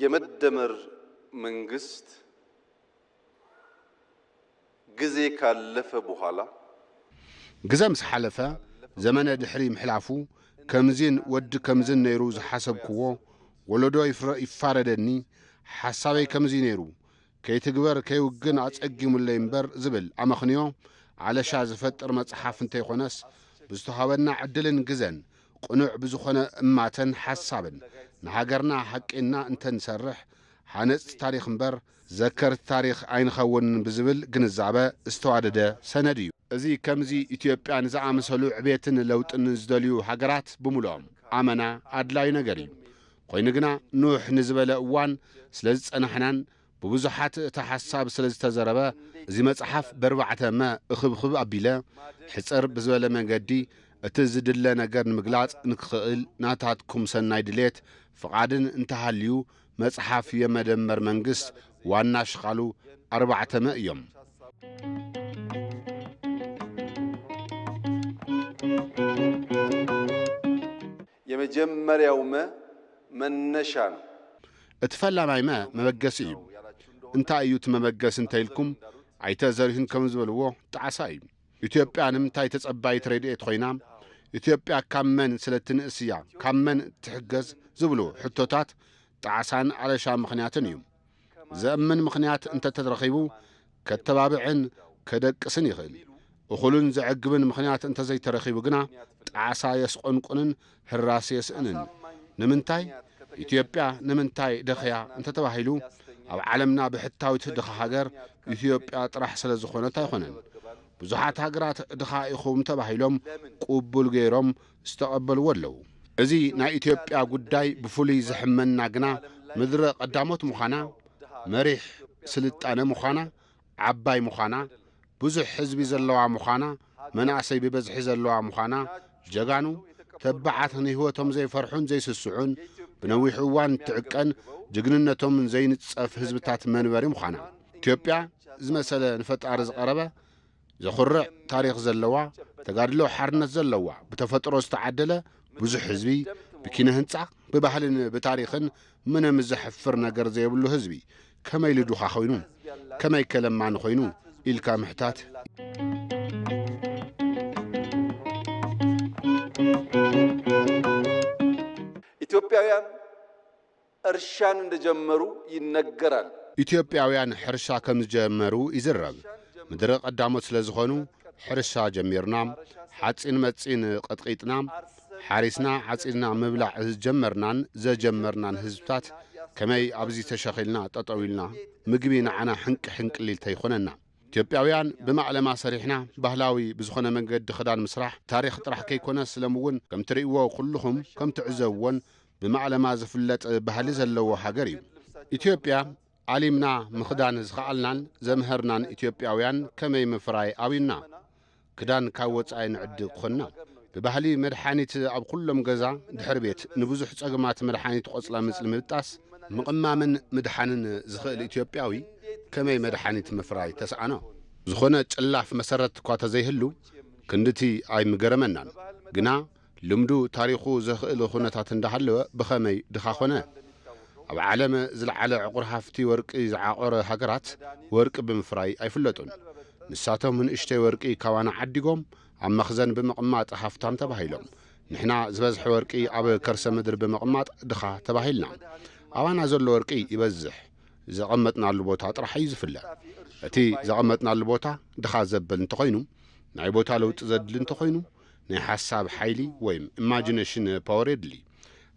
የመደመር መንግስት ጊዜ ካለፈ በኋላ ግዘምስ ሓለፈ ዘመነ ድሕሪ ምሕላፉ ከምዚን ወድ ከምዝን ነይሩ ዝሓሰብክዎ ወለዶ ይፋረደኒ ሓሳበይ ከምዚ ነይሩ ከይትግበር ከይውግን አጸጊሙለይ እምበር ዝብል አመኽንዮ ዓለሻ ዝፈጥር መጽሓፍ እንተይኾነስ ብዝተሃበና ዕድልን ግዘን ቁኑዕ ብዝኾነ እማተን ሓሳብን ንሃገርና ሓቂና እንተንሰርሕ ሓነጽ ታሪኽ እምበር ዘከር ታሪኽ ኣይንኸውን ብዝብል ግንዛበ ዝተዋደደ ሰነድ እዩ። እዚ ከምዚ ኢትዮጵያን ዝኣመሰሉ ዕቤትን ለውጥን ዝደልዩ ሃገራት ብምልኦም ኣመና ኣድላዩ ነገር እዩ። ኮይኑ ግና ኑሕ ንዝበለ እዋን ስለ ዝጸናሕናን ብብዙሓት እቲ ሓሳብ ስለ ዝተዘረበ እዚ መጽሓፍ በርባዕተ እኽብኽብ ኣቢለ ሕፅር ብዝበለ መንገዲ እቲ ዝድለ ነገር ንምግላጽ ንክኽእል ናታትኩም ሰናይ ድሌት ፍቓድን እንተሃልዩ መጽሓፍ የመደመር መንግስት ዋና ሽኻሉ 4 እዮም። የመጀመሪያው መነሻ ነው። እትፈላማይ መበገስ እዩ። እንታይ እዩ ትመበገስ እንተይልኩም አይተ ዘርህን ከም ዝበልዎ ጣዓሳ እዩ። ኢትዮጵያ ንምንታይ ተጸባይት ረድኤት ኮይና ኢትዮጵያ ካመን ስለትንእስያ ካመን ትሕገዝ ዝብሉ ሕቶታት ጣዓሳን ዓለሻ ምኽንያትን እዩ። ዘእምን ምኽንያት እንተተረኺቡ ከተባብዕን ከደቅስን ይኽእል። እኹሉን ዘዕግብን ምኽንያት እንተዘይተረኺቡ ግና ጣዓሳ የስቆንቁንን ሕራስ የስእንን። ንምንታይ ኢትዮጵያ ንምንታይ ደኸያ እንተተባሂሉ ኣብ ዓለምና ብሕታዊት ድኻ ሃገር ኢትዮጵያ ጥራሕ ስለ ዝኾነት ኣይኾነን። ብዙሓት ሃገራት ድኻ ኢኹም ተባሂሎም ቅቡል ገይሮም ዝተቐበልዎ ኣለዉ። እዚ ናይ ኢትዮጵያ ጉዳይ ብፍሉይ ዝሕመና ግና ምድረ ቀዳሞት ምዃና፣ መሪሕ ስልጣነ ምዃና፣ ዓባይ ምዃና፣ ብዙሕ ህዝቢ ዘለዋ ምዃና፣ መናእሰይ ብበዝሒ ዘለዋ ምዃና፣ ጀጋኑ ተባዓት ንህይወቶም ዘይፈርሑን ዘይስስዑን ብነዊሕ እዋን ትዕቀን ጅግንነቶም ዘይንጸፍ ህዝብታት መንበሪ ምዃና ኢትዮጵያ ዝመሰለ ንፈጣሪ ዝቐረበ ዘኹርዕ ታሪኽ ዘለዋ ተጋድሎ ሓርነት ዘለዋ ብተፈጥሮ ዝተዓደለ ብዙሕ ህዝቢ ብኪነ ህንጻ ብባህልን ብታሪኽን ምንም ዘሕፍር ነገር ዘይብሉ ህዝቢ ከመይ ልዱኻ ኾይኑ ከመይ ከለማን ኾይኑ ኢልካ ምሕታት ኢትዮጵያውያን እርሻን እንደጀመሩ ይነገራል። ኢትዮጵያውያን ሕርሻ ከም ዝጀመሩ ይዝረብ። ምድረ ቀዳሞት ስለ ዝኾኑ ሕርሻ ጀሚርና ሓጺን መጺን ቀጥቂጥና ሓሪስና ዓጺድና ምብላዕ ዝጀመርናን ዘጀመርናን ህዝብታት ከመይ ኣብዚ ተሸኺልና ጠጠው ኢልና ምግቢ ንዓና ሕንቅሊል ተይኾነና። ኢትዮጵያውያን ብማዕለማ ሰሪሕና ባህላዊ ብዝኾነ መንገዲ ክዳን ምስራሕ ታሪኽ ጥራሕ ከይኮነ ስለምውን ከም ትርእይዎ ኩልኹም ከም ትዕዘብዎን ብማዕለማ ዝፍለጥ ባህሊ ዘለዎ ሃገር እዩ። ኢትዮጵያ ዓሊምና ምኽዳን ዝኸኣልናን ዘምህርናን ኢትዮጵያውያን ከመይ ምፍራይ ኣብዩና ክዳን ካብ ወጻኢ ንዕድግ ኾንና ብባህሊ መድሓኒት ኣብ ኩሎም ገዛ ድሕር ቤት ንብዙሕ ጸግማት መድሓኒት ቆጽላ ምጽሊ ምብጣስ ምቕማምን ምድሓንን ዝኽእል ኢትዮጵያዊ ከመይ መድሓኒት ምፍራይ ተስዓኖ ዝኾነ ጭላፍ መሰረት እኳ ተዘይህሉ ክንድቲ ኣይምገረመናን። ግና ልምዱ ታሪኹ ዘኽእል ኩነታት እንዳሃለወ ብኸመይ ድኻ ኾነ። ኣብ ዓለም ዝለዓለ ዕቑር ሃፍቲ ወርቂ ዝዓቆረ ሃገራት ወርቂ ብምፍራይ ኣይፍለጡን። ንሳቶም ንእሽተይ ወርቂ ካባና ዓዲጎም ኣብ መኽዘን ብምቕማጥ ሃፍታም ተባሂሎም ንሕና ዝበዝሐ ወርቂ ኣብ ከርሰ ምድሪ ብምቕማጥ ድኻ ተባሂልና። ኣባና ዘሎ ወርቂ ይበዝሕ ዘቐመጥናሉ ቦታ ጥራሕ እዩ ዝፍለ። እቲ ዘቐመጥናሉ ቦታ ድኻ ዘበል እንተኾይኑ ናይ ቦታ ለውጢ ዘድሊ እንተኾይኑ ናይ ሓሳብ ሓይሊ ወይም ኢማጂኔሽን ፓወር የድሊ።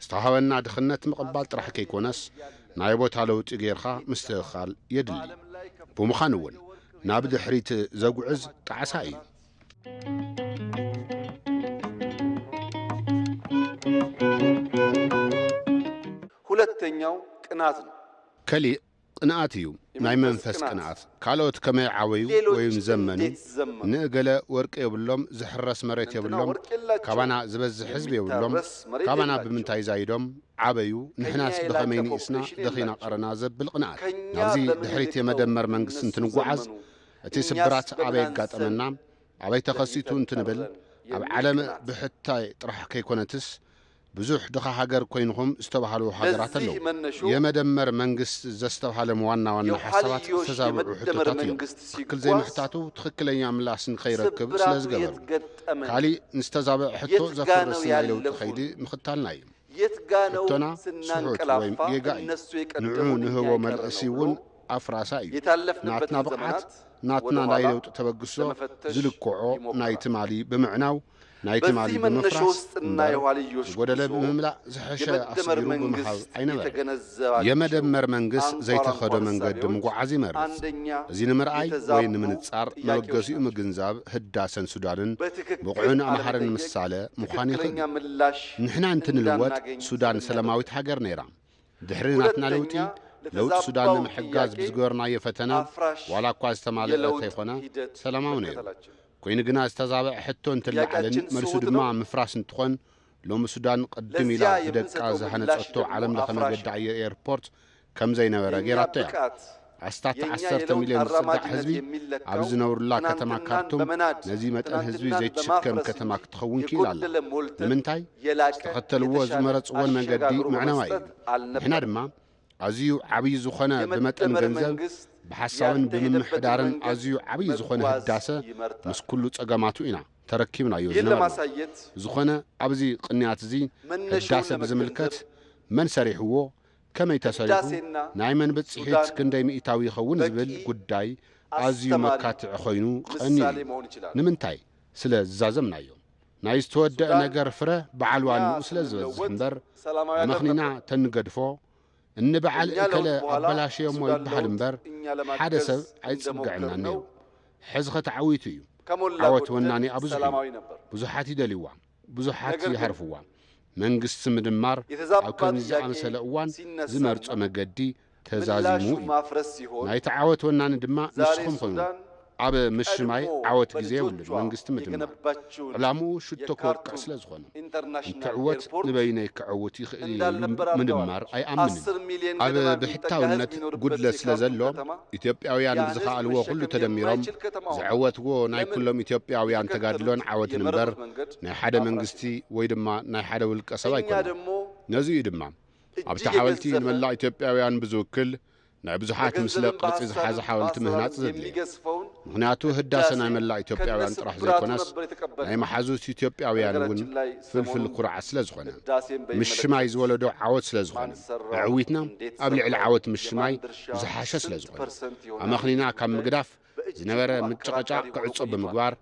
ዝተሃበና ድኽነት ምቕባል ጥራሕ ከይኮነስ ናይ ቦታ ለውጢ ጌርኻ ምስትኽኻል የድሊ። ብምዃን እውን ናብ ድሕሪት ዘጉዕዝ ጣዓሳ እዩ። ሁለተኛው ቅናት ነው። ከሊእ ቅንኣት እዩ። ናይ መንፈስ ቅንኣት ካልኦት ከመይ ዓበዩ ወይም ዘመኑ ንእገለ ወርቂ የብሎም ዝሕረስ መሬት የብሎም ካባና ዝበዝሕ ህዝቢ የብሎም ካባና ብምንታይ ዛይዶም ዓበዩ ንሕናስ ብኸመይ ንእስና ደኺና ቀረና ዘብል ቅንኣት ናብዚ ድሕሪት የመደመር መንግስት እንትንጓዓዝ እቲ ስብራት ኣበይ ጋጠመና ኣበይ ተኸሲቱ እንትንብል ኣብ ዓለም ብሕታይ ጥራሕ ከይኮነትስ ብዙሕ ድኻ ሃገር ኮይንኩም ዝተባሃሉ ሃገራት ኣለዉ የመደመር መንግስት ዘስተባሃለ ዋና ዋና ሓሳባት ተዛብዑ ሕቶታት እዮም ትክክል ዘይምሕታቱ ትክክለኛ ምላስን ከይረክብ ስለዝገበሩ ካሊእ ንስተዛብዕ ሕቶ ዘፍርስ ናይ ለውጢ ኸይዲ ምኽታልና እዩ ሕቶና ስሑት ወይም ጌጋ እዩ ንዑ ንህቦ መልእሲ እውን ኣፍራሳ እዩ ናትና ብቕዓት ናትና ናይ ለውጢ ተበግሶ ዝልክዖ ናይ ትማሊ ብምዕናው ናይ ትማሊ ብምፍራስ ጎደለ ብምምላእ ዝሐሸ ኣስጊሩ ብምሃብ ኣይነበረ የመደመር መንግስት ዘይተኸዶ መንገዲ ምጓዓዝ ይመርጽ እዚ ንምርኣይ ወይ ንምንጻር መበገሲኡ ምግንዛብ ህዳሰን ሱዳንን ብቑዑን ኣምሓርን ምሳሌ ምዃን ይኽእል ንሕና እንትንልወጥ ሱዳን ሰላማዊት ሃገር ነይራ ድሕሪ ናትና ለውጢ ሱዳን ንምሕጋዝ ብዝገበርናዮ ፈተና ዋላ እኳ ዝተማልአ ተይኮነ ሰላማዊ ነይሩ ኮይኑ ግና ዝተዛብዕ ሕቶ እንትለዓልን መልሱ ድማ ምፍራስ እንትኾን ሎሚ ሱዳን ቅድም ኢላ ብደቃ ዝሃነፀቶ ዓለም ለኸ መገዲ ኣየር ኤርፖርት ከም ዘይነበረ ጌራቶ እያ ኣስታት 10 ሚልዮን ዝፅጋዕ ህዝቢ ኣብ ዝነብሩላ ከተማ ካርቱም ነዚ መጠን ህዝቢ ዘይትሽከም ከተማ ክትኸውን ክኢላ ኣላ ንምንታይ ዝተኸተልዎ ዝመረፅዎን መገዲ ምዕነዋ እዩ ንሕና ድማ ኣዝዩ ዓብዪ ዝኾነ ብመጠን ገንዘብ ብሓሳብን ብምምሕዳርን ኣዝዩ ዓብዪ ዝኾነ ህዳሰ ምስ ኩሉ ጸገማቱ ኢና ተረኪብናዮ ዝነበርና ዝኾነ ኣብዚ ቅንያት እዚ ህዳሰ ብዝምልከት መን ሰሪሕዎ ከመይ ተሰሪሑ ናይ መን ብፅሒት ክንደይ ሚእታዊ ይኸውን ዝብል ጉዳይ ኣዝዩ መካትዕ ኮይኑ ቀኒ ንምንታይ ስለ ዝዛዘምናዮ ናይ ዝተወደአ ነገር ፍረ በዓል ዋንኡ ስለ ዝበዝሕ እምበር መኽኒና ተንገድፎ እንበዓል እከለ ኣበላሸዮሞ ይበሃል እምበር ሓደ ሰብ ኣይጽግዕናን እዩ ሕዚ ኸተዓዊቱ እዩ ዓወት ወናኒ ኣብዙሕ ብዙሓት ይደልይዋ ብዙሓት ይሃርፍዋ መንግስቲ ምድማር ኣብ ከምዚ ዝኣመሰለ እዋን ዝመርጾ መገዲ ተዛዚሙ እዩ ናይቲ ዓወት ወናኒ ድማ ንስኹም ኮይኑ ኣብ ምሽማይ ዓወት ግዜ የብሉን መንግስቲ ምድማር ዕላምኡ ሽቶ ክወቅዕ ስለ ዝኾነ እንትዕወት ንበይነይ ክዕውት ይኽእል ኢሉ ምድማር ኣይኣምንን ኣብ ብሕታውነት ጉድለት ስለ ዘሎ ኢትዮጵያውያን ብዝኸኣልዎ ኩሉ ተደሚሮም ዝዕወትዎ ናይ ኩሎም ኢትዮጵያውያን ተጋድሎን ዓወትን እምበር ናይ ሓደ መንግስቲ ወይ ድማ ናይ ሓደ ውልቀ ሰብ ኣይኮነን ነዚ እዩ ድማ ኣብቲ ሓወልቲ ንመላእ ኢትዮጵያውያን ብዝውክል ናይ ብዙሓት ምስለ ቅርፂ ዝሓዘ ሓወልቲ ምህናፅ ዘድልየ ምክንያቱ ህዳሰ ናይ መላእ ኢትዮጵያውያን ጥራሕ ዘይኮነስ ናይ መሓዙት ኢትዮጵያውያን እውን ፍልፍል ኩርዓት ስለ ዝኾነ ምሽማይ ዝወለዶ ዓወት ስለ ዝኾነ ዕዊትና ኣብ ልዕሊ ዓወት ምሽማይ ዝሓሸ ስለ ዝኾነ ኣመኽኒና ካብ ምግዳፍ ዝነበረ ምጭቕጫቕ ክዕጾ ብምግባር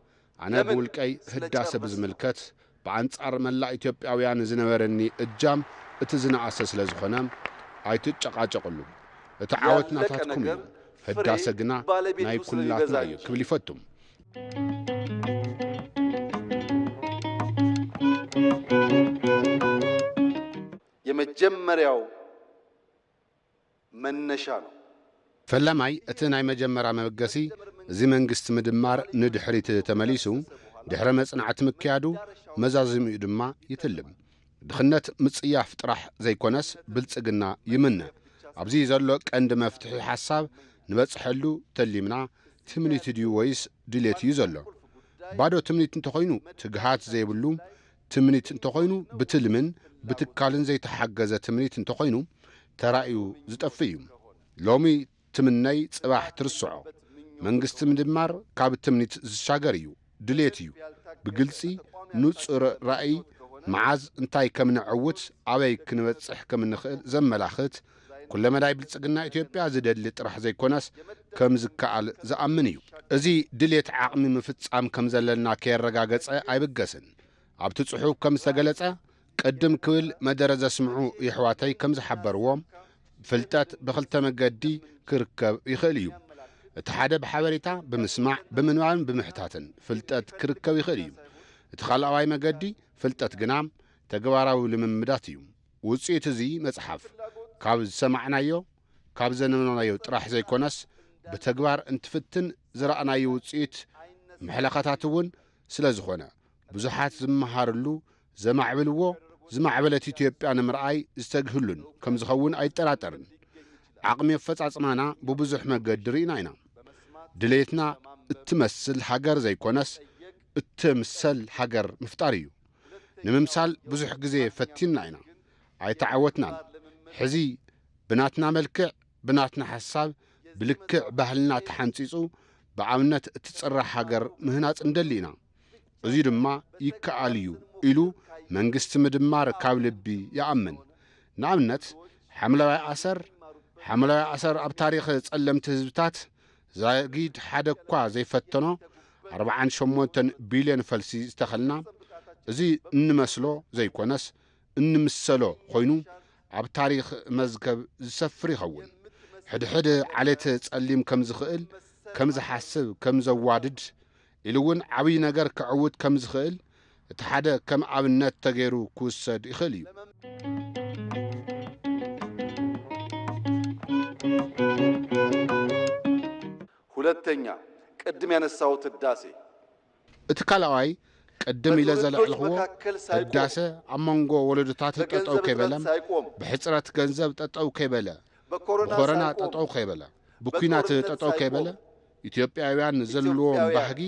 ኣነ ብውልቀይ ህዳሰ ብዝምልከት ብኣንጻር መላእ ኢትዮጵያውያን ዝነበረኒ እጃም እቲ ዝነኣሰ ስለ ዝኾነ ኣይትጨቃጨቕሉ እቲ ዓወት ናታትኩም እዩ ህዳሰ ግና ናይ ኩላትና እዩ ክብል ይፈቱም የመጀመሪያው መነሻ ነው ፈላማይ እቲ ናይ መጀመርያ መበገሲ እዚ መንግስቲ ምድማር ንድሕሪት ተመሊሱ ድሕረ መጽናዕቲ ምክያዱ መዛዝምኡ ድማ ይትልም ድኽነት ምጽያፍ ጥራሕ ዘይኮነስ ብልጽግና ይምነ ኣብዚ ዘሎ ቀንዲ መፍትሒ ሓሳብ ንበጽሐሉ ተሊምና ትምኒት ድዩ ወይስ ድሌት እዩ ዘሎ ባዶ ትምኒት እንተኾይኑ ትግሃት ዘይብሉ ትምኒት እንተኾይኑ ብትልምን ብትካልን ዘይተሓገዘ ትምኒት እንተኾይኑ ተራእዩ ዝጠፍ እዩ ሎሚ ትምነይ ጽባሕ ትርስዖ መንግስቲ ምድማር ካብ ትምኒት ዝሻገር እዩ ድሌት እዩ ብግልፂ ንጹር ራእይ መዓዝ እንታይ ከም ንዕውት ኣበይ ክንበጽሕ ከም ንኽእል ዘመላኽት ኩለ መዳይ ብልጽግና ኢትዮጵያ ዝደሊ ጥራሕ ዘይኮነስ ከም ዝከኣል ዝኣምን እዩ እዚ ድሌት ዓቕሚ ምፍጻም ከም ዘለና ከየረጋገጸ ኣይብገስን ኣብቲ ጽሑፍ ከም ዝተገለጸ ቅድም ክብል መደረ ዘስምዑ ይሕዋተይ ከም ዝሓበርዎም ፍልጠት ብኽልተ መገዲ ክርከብ ይኽእል እዩ እቲ ሓደ ብሓበሬታ ብምስማዕ ብምንባብን ብምሕታትን ፍልጠት ክርከብ ይኽእል እዩ እቲ ካልኣዋይ መገዲ ፍልጠት ግና ተግባራዊ ልምምዳት እዩ ውጽኢት እዚ መጽሓፍ ካብ ዝሰማዕናዮ ካብ ዘነምናዮ ጥራሕ ዘይኮነስ ብተግባር እንትፍትን ዝረኣናዮ ውጽኢት ምሕለኻታት እውን ስለ ዝኾነ ብዙሓት ዝመሃርሉ ዘማዕብልዎ ዝማዕበለት ኢትዮጵያ ንምርኣይ ዝተግህሉን ከም ዝኸውን ኣይጠራጠርን ዓቕሚ ኣፈጻጽማና ብብዙሕ መገዲ ርኢና ኢና ድሌትና እትመስል ሃገር ዘይኮነስ እትምሰል ሃገር ምፍጣር እዩ ንምምሳል ብዙሕ ግዜ ፈቲና ኢና ኣይተዓወትናን ሕዚ ብናትና መልክዕ ብናትና ሓሳብ ብልክዕ ባህልና ተሓንጺጹ ብኣብነት እትጽራሕ ሃገር ምህናጽ እንደሊ ኢና እዚ ድማ ይከኣል እዩ ኢሉ መንግስቲ ምድማር ካብ ልቢ ይኣምን ንኣብነት ሓምለዋይ ኣሰር ኣብ ታሪኽ ጸለምቲ ህዝብታት ዛጊድ ሓደ እኳ ዘይፈተኖ 48 ቢልዮን ፈልሲ ዝተኸልና እዚ እንመስሎ ዘይኮነስ እንምሰሎ ኮይኑ ኣብ ታሪኽ መዝገብ ዝሰፍር ይኸውን ሕድሕድ ዓሌት ጸሊም ከም ዝኽእል ከም ዝሓስብ ከም ዘዋድድ ኢሉ እውን ዓብዪ ነገር ክዕውት ከም ዝኽእል እቲ ሓደ ከም ኣብነት ተገይሩ ክውሰድ ይኽእል እዩ ሁለተኛ ቅድም ያነሳሁት ህዳሴ እቲ ካልኣዋይ ቅድም ኢለ ዘለዕልኽዎ ህዳሴ ኣብ መንጎ ወለዶታት ጠጠው ከይበለም ብሕፅረት ገንዘብ ጠጠው ከይበለ ብኮረና ጠጠው ከይበለ ብኩናት ጠጠው ከይበለ ኢትዮጵያውያን ዘለዎም ባህጊ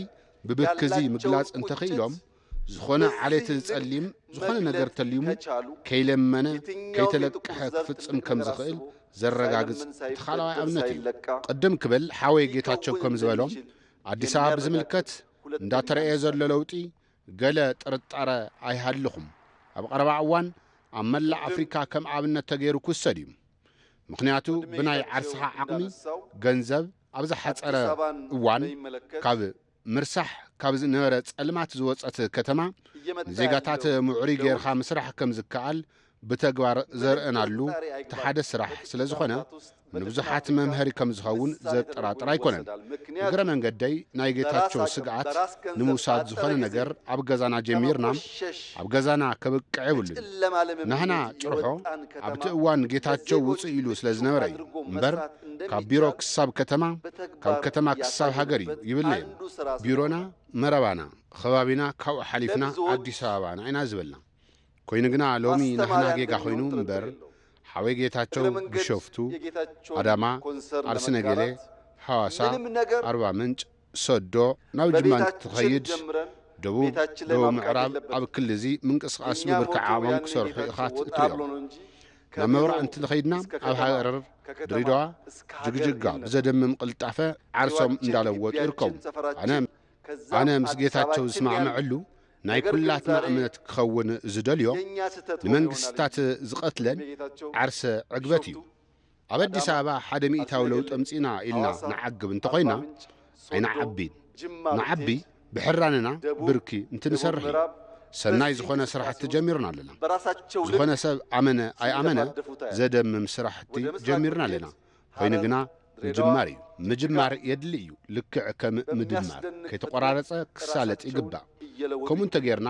ብብክዚ ምግላጽ እንተኽኢሎም ዝኾነ ዓሌት ጸሊም ዝኾነ ነገር ተሊሙ ከይለመነ ከይተለቅሐ ክፍጽም ከም ዝኽእል ዘረጋግጽ እቲ ካልኣዋይ ኣብነት እዩ ቅድም ክብል ሓወይ ጌታቸው ከም ዝበሎም ኣዲስ ኣበባ ብዝምልከት እንዳተረእየ ዘሎ ለውጢ ገለ ጥርጣረ ኣይሃልኹም ኣብ ቀረባ እዋን ኣብ መላእ ኣፍሪካ ከም ኣብነት ተገይሩ ክውሰድ እዩ ምኽንያቱ ብናይ ዓርስኻ ዓቕሚ ገንዘብ ኣብ ዝሓፀረ እዋን ካብ ምርሳሕ ካብ ዝነበረ ጸልማት ዝወፀት ከተማ ዜጋታት ምዑሪ ጌርኻ ምስራሕ ከም ዝከኣል ብተግባር ዘርእናሉ እቲ ሓደ ስራሕ ስለ ዝኾነ ንብዙሓት መምሃሪ ከም ዝኸውን ዘጠራጥር ኣይኮነን እግረ መንገደይ ናይ ጌታቸው ስግኣት ንምውሳድ ዝኾነ ነገር ኣብ ገዛና ጀሚርና ኣብ ገዛና ከብቅዕ የብሉን ናህና ጭርሖ ኣብቲ እዋን ጌታቸው ውፅእ ኢሉ ስለ ዝነበረ እዩ እምበር ካብ ቢሮ ክሳብ ከተማ ካብ ከተማ ክሳብ ሃገር እዩ ይብልና እዮም ቢሮና መረባና ከባቢና ካብኡ ሓሊፍና ኣዲስ ኣበባና ኢና ዝበልና ኮይኑ ግና ሎሚ ናህና ጌጋ ኮይኑ እምበር ሓወይ ጌታቸው ቢሾፍቱ አዳማ አርሲ ነገሌ ሐዋሳ አርባ ምንጭ ሶዶ ናብ ጅማ ትኸይድ ደቡብ ምዕራብ ኣብ ክልዚ ምንቅስቃስ ብርክዓሞም ክሰርሑ ኢኻት እትዮም ናብ ምብራቅ እንትኸይድና ኣብ ሃገር ድሬዳዋ ጅግጅጋ ብዘደምም ቅልጣፈ ዓርሶም እንዳለወጡ ይርከቡ ኣነ ምስ ጌታቸው ዝስማዕምዕሉ ናይ ኩላትና እምነት ክኸውን ዝደልዮ ንመንግስታት ዝቐትለን ዓርሰ ዕግበት እዩ ኣብ ኣዲስ ኣበባ ሓደ ሚእታዊ ለውጢ ኣምፂና ኢልና ንዓግብ እንተኾይና ኣይንዓቢን ንዓቢ ብሕራንና ብርኪ እንትንሰርሕ እዩ ሰናይ ዝኾነ ስራሕቲ ጀሚርና ኣለና ዝኾነ ሰብ ኣመነ ኣይኣመነ ዘደምም ስራሕቲ ጀሚርና ኣለና ኮይኑ ግና ምጅማር እዩ ምጅማር የድሊ እዩ ልክዕ ከም ምድማር ከይተቆራረፀ ክሳለጥ ይግባእ ከምኡ እንተጌርና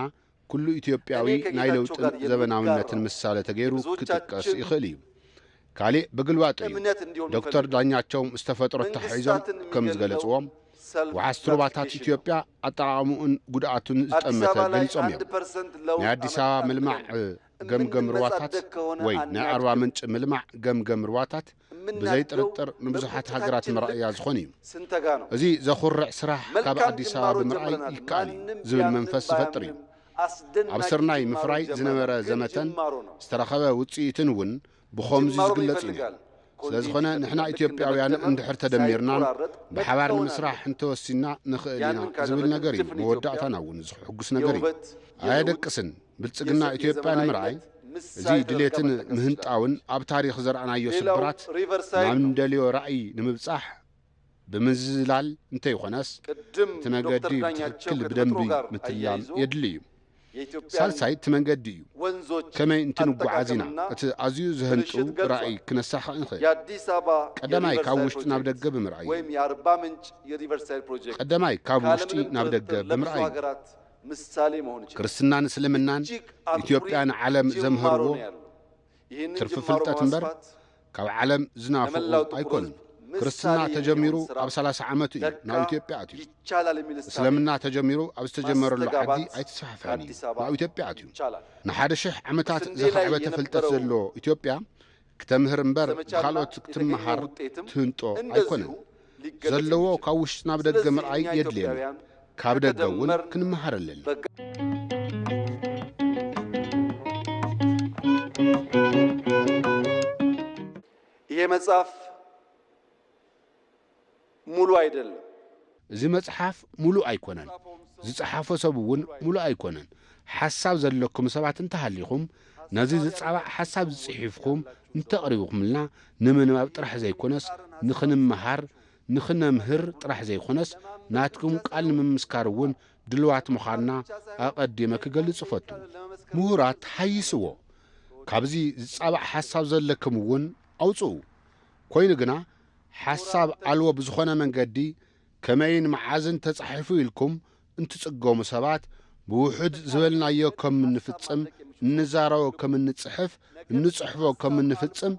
ኩሉ ኢትዮጵያዊ ናይ ለውጥን ዘበናውነትን ምሳሌ ተገይሩ ክጥቀስ ይኽእል እዩ ካልእ ብግልባጥ እዩ ዶክተር ዳኛቸው ዝተፈጥሮ ተሓሒዞም ከም ዝገለጽዎም ወሓዝቲ ሩባታት ኢትዮጵያ ኣጠቓቕሙኡን ጉድኣቱን ዝጠመተ ገሊጾም እዮም ናይ ኣዲስ ኣበባ ምልማዕ ገምገም ሩባታት ወይ ናይ ኣርባ ምንጭ ምልማዕ ገምገም ሩባታት ብዘይ ጥርጥር ንብዙሓት ሃገራት መርኣያ ዝኾነ እዩ እዚ ዘኹርዕ ስራሕ ካብ ኣዲስ ኣበባ ብምርኣይ ይከኣል እዩ ዝብል መንፈስ ዝፈጥር እዩ ኣብ ስርናይ ምፍራይ ዝነበረ ዘመተን ዝተረኸበ ውፅኢትን እውን ብኸምዚ ዝግለጽ እዩ ስለ ዝኾነ ንሕና ኢትዮጵያውያን እንድሕር ተደሚርናን ብሓባር ንምስራሕ እንተወሲና ንኽእል ኢና ዝብል ነገር እዩ መወዳእታና እውን ዝሕጉስ ነገር እዩ ኣየደቅስን ብልጽግና ኢትዮጵያ ንምርኣይ እዚ ድሌትን ምህንጣውን ኣብ ታሪኽ ዘርአናዮ ስብራት ናብ እንደልዮ ራእይ ንምብጻሕ ብምዝላል እንተይኾነስ እቲ መንገዲ ብትክክል ብደንቢ ምትላም የድሊ እዩ ሳልሳይ እቲ መንገዲ እዩ ከመይ እንትንጓዓዝ ኢና እቲ ኣዝዩ ዝህንጡ ራእይ ክነሳኽዕ ንኽእል ቀዳማይ ካብ ውሽጢ ናብ ደገ ብምርኣይ ቀዳማይ ካብ ውሽጢ ናብ ደገ ብምርኣይ ክርስትናን እስልምናን ኢትዮጵያን ዓለም ዘምህርዎ ትርፊ ፍልጠት እምበር ካብ ዓለም ዝናፍቑ ኣይኮኑን ክርስትና ተጀሚሩ ኣብ 30 ዓመት እዩ ናብ ኢትዮጵያ ኣትዩ እስልምና ተጀሚሩ ኣብ ዝተጀመረሉ ዓዲ ኣይተስፋሕፍሐን እዩ ናብ ኢትዮጵያ ኣትዩ ንሓደ 1000 ዓመታት ዘኽዕበተ ፍልጠት ዘሎ ኢትዮጵያ ክተምህር እምበር ብካልኦት ክትመሃር ትህንጦ ኣይኮነን ዘለዎ ካብ ውሽጢ ናብ ደገ ምርኣይ የድልየና ካብ ደገ እውን ክንመሃር ኣለና ይሄ መጽሐፍ ሙሉ አይደለም። እዚ መጽሓፍ ሙሉ ኣይኮነን ዝጽሓፎ ሰብውን ሙሉ ኣይኮነን ሓሳብ ዘለኩም ሰባት እንተሃሊኹም ነዚ ዝጻባዕ ሓሳብ ዝጽሒፍኩም እንተቕሪብኩምልና ንምንባብ ጥራሕ ዘይኮነስ ንኽንመሃር ንኽነምህር ጥራሕ ዘይኮነስ ናትኩም ቃል ንምምስካር እውን ድልዋት ምዃንና ኣቐዲመ ክገልጽ ፈቱ ምሁራት ሓይስዎ ካብዚ ዝጻባዕ ሓሳብ ዘለኩም እውን ኣውፅኡ ኮይኑ ግና ሓሳብ ኣልዎ ብዝኾነ መንገዲ ከመይን መዓዝን ተጻሒፉ ኢልኩም እንትጽገሙ ሰባት ብውሕድ ዝበልናዮ ከም እንፍጽም እንዛረቦ ከም እንጽሕፍ እንጽሕፎ ከም እንፍጽም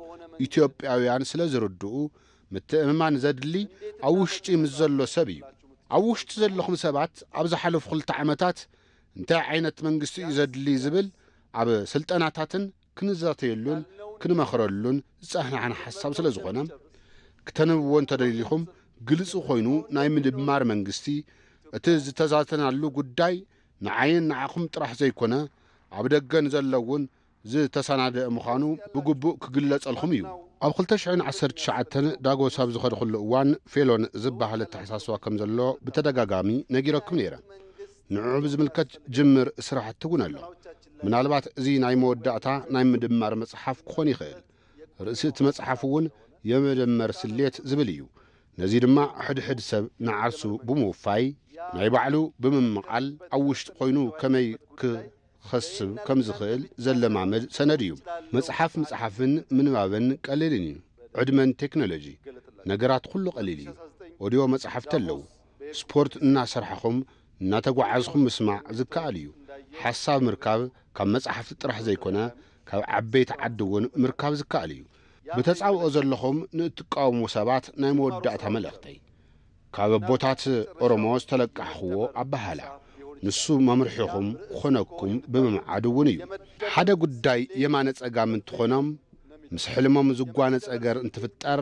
ኢትዮጵያውያን ስለ ዝርድኡ ምትእምማን ዘድሊ ኣብ ውሽጢ ምስ ዘሎ ሰብ እዩ ኣብ ውሽጢ ዘለኹም ሰባት ኣብ ዝሓለፉ 2 ዓመታት እንታይ ዓይነት መንግስቲ እዩ ዘድሊ ዝብል ኣብ ስልጠናታትን ክንዛተየሉን ክንመኽረሉን ዝጸናሕና ሓሳብ ስለ ዝኾነ ክተንብዎ እንተደሊኹም ግልጽ ኮይኑ ናይ ምድማር መንግስቲ እቲ ዝተዛተናሉ ጉዳይ ንዓይን ንዓኹም ጥራሕ ዘይኮነ ኣብ ደገን ዘለውን ዝተሰናደአ ምዃኑ ብግቡእ ክግለጸልኩም እዩ ኣብ 2019 ዳጎስ ኣብ ዝኸድኹሉ እዋን ፌሎን ዝበሃል ተሓሳስባ ከም ዘሎ ብተደጋጋሚ ነጊረኩም ነይረ ንዕኡ ብዝምልከት ጅምር ስራሕቲ እውን ኣሎ ምናልባት እዚ ናይ መወዳእታ ናይ ምድማር መጽሓፍ ክኾን ይኽእል ርእሲ እቲ መጽሓፍ እውን የመደመር ስሌት ዝብል እዩ ነዚ ድማ ሕድሕድ ሰብ ንዓርሱ ብምውፋይ ናይ ባዕሉ ብምምቓል ኣብ ውሽጢ ኮይኑ ከመይ ክኸስብ ከም ዝኽእል ዘለማመድ ሰነድ እዩ መጽሓፍን ምንባብን ቀሊልን እዩ ዕድመን ቴክኖሎጂ ነገራት ኩሉ ቀሊል እዩ ኦዲዮ መጽሓፍቲ ኣለዉ ስፖርት እናሰርሐኹም እናተጓዓዝኹም ምስማዕ ዝከኣል እዩ ሓሳብ ምርካብ ካብ መጽሓፍቲ ጥራሕ ዘይኮነ ካብ ዓበይቲ ዓዲ እውን ምርካብ ዝከኣል እዩ ብተጻብኦ ዘለኹም ንእትቃወሙ ሰባት ናይ መወዳእታ መልእኽተይ ካብ ኣቦታት ኦሮሞ ዝተለቃሕኽዎ ኣባሃላ ንሱ መምርሒኹም ክኾነኩም ብምምዓድ እውን እዩ ሓደ ጉዳይ የማነ ጸጋም እንትኾኖም ምስ ሕልሞም ዝጓነ ጸገር እንትፍጠር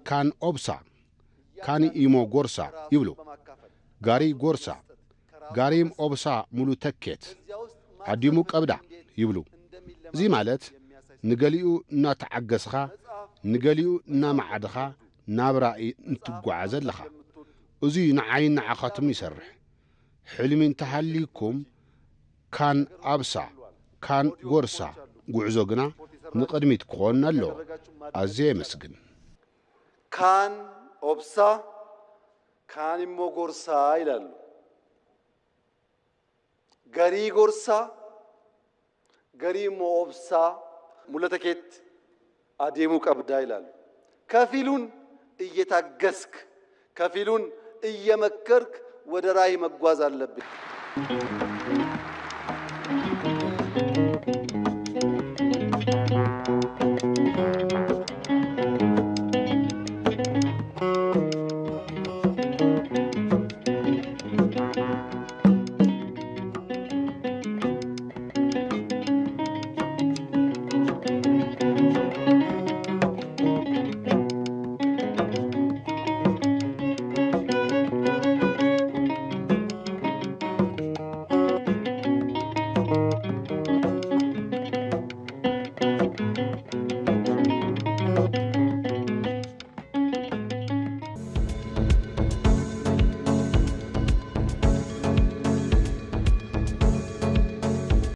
ካን ኦብሳ ካን ኢሞ ጎርሳ ይብሉ ጋሪ ጎርሳ ጋሪም ኦብሳ ሙሉ ተኬት ኣዲሙ ቀብዳ ይብሉ እዚ ማለት ንገሊኡ እናተዓገስኻ ንገሊኡ እናመዓድኻ ናብ ራእይ እንትጓዓዘ ኣለኻ እዚ ንዓይን ንዓኻትም ይሰርሕ ሕልሚ እንተሃሊኩም ካን ኣብሳ ካን ጎርሳ ጉዕዞ ግና ንቕድሚት ክኾን ኣለዎ ኣዝየ የመስግን ካን ኦብሳ ካን ኢሞ ጎርሳ ይላሉ ገሪ ጎርሳ ገሪ ኢሞ ኦብሳ ሙለተኬት አዴሙ ቀብዳ ይላሉ ከፊሉን እየታገስክ ከፊሉን እየመከርክ ወደ ራእይ መጓዝ አለብህ